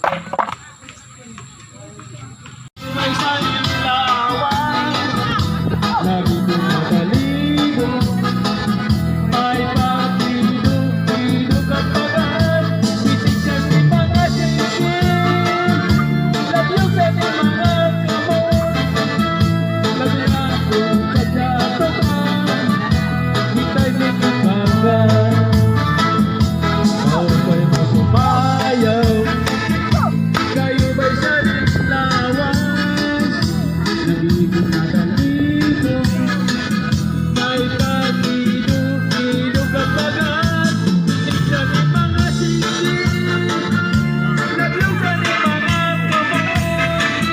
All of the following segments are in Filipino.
May sanlawan, lagi kong nakalibo. May pagpilog-pilog at pagat, isip sa si mga singin. Labyog sa si mga kamot, labi akong kadyatokan, hitay may kibagan. Maupay mo sumayaw, kayo ba'y sanlawan? Nabibig na talito, may pagilog-ilog at pagat, isip sa ni mga singin. Labyog sa ni mga kamot,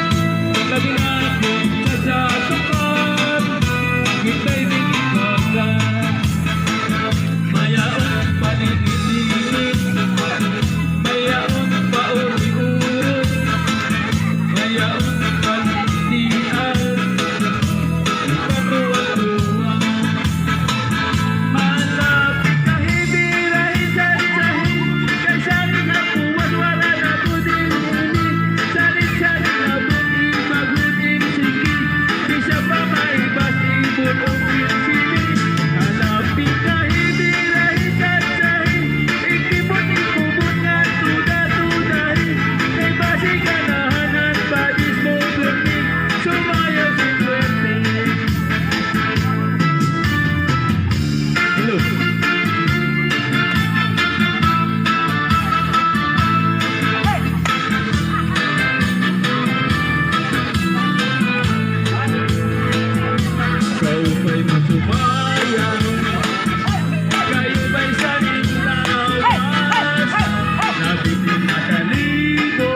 labi akong kadyatokan, hitay may kibagan. Mayaon paligid-ligid, mayaon pauri-uri, mayaon paligdian, patuwa-tuwa. Malapit na hibirahin sa isahin, kay saling na puwas wala na buding huli. Salit-salit na buti maguting sige, di siya pa maibas ibon o pinsili. Malapit na hibirahin sa isahin, ikibot-ikubot nga tuda-tudahin, kay basi kanahanan badis mo burning, sumayaw si Swerte. Hello. Kayo ba'y masumayaw? Kayo ba'y sanlawas? Nabiglang nakalibo,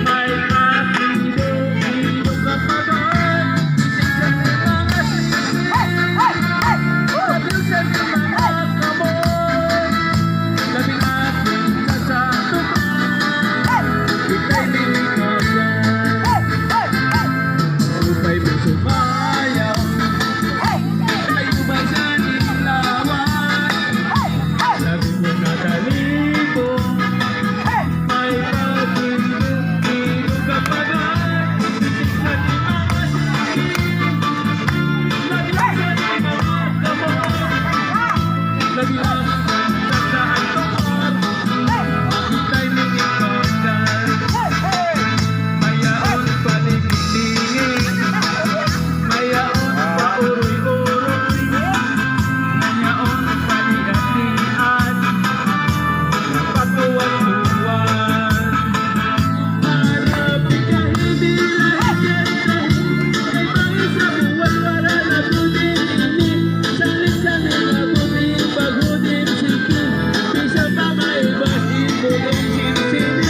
may pagilog-ilog at pagat, isip sa ni mga singin. Labyog sa ni mga kamot, labi akong kadyatokan, hitay may kibagan. Maupay mo sumayaw, kayo ba'y sanlawan? Labi mo na talito, may pagilog-ilog at pagat, isip sa ni mga singin. Labyog sa ni mga kamot, labi akong kadyatokan, hitay may kibagan. Mayaon paligid-ligid, mayaon pauri-uri, mayaon paliatian, patuwa-tuwan. Malapit ka hibirahin sa isahin, kay bangis sa buwan wala na buding ini. Salit-salit na buting paghudin sige, di siya pa maibas ibon o sinsini.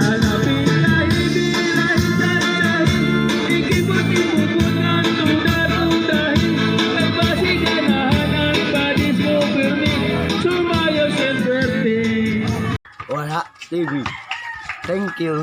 Malapit ka hibirahin sa isahin, ikibot-ikubot ng tuda-tudahin, kay basi kanahanan badis mo burning, sumayaw si Swerte. Wala TV. Thank you.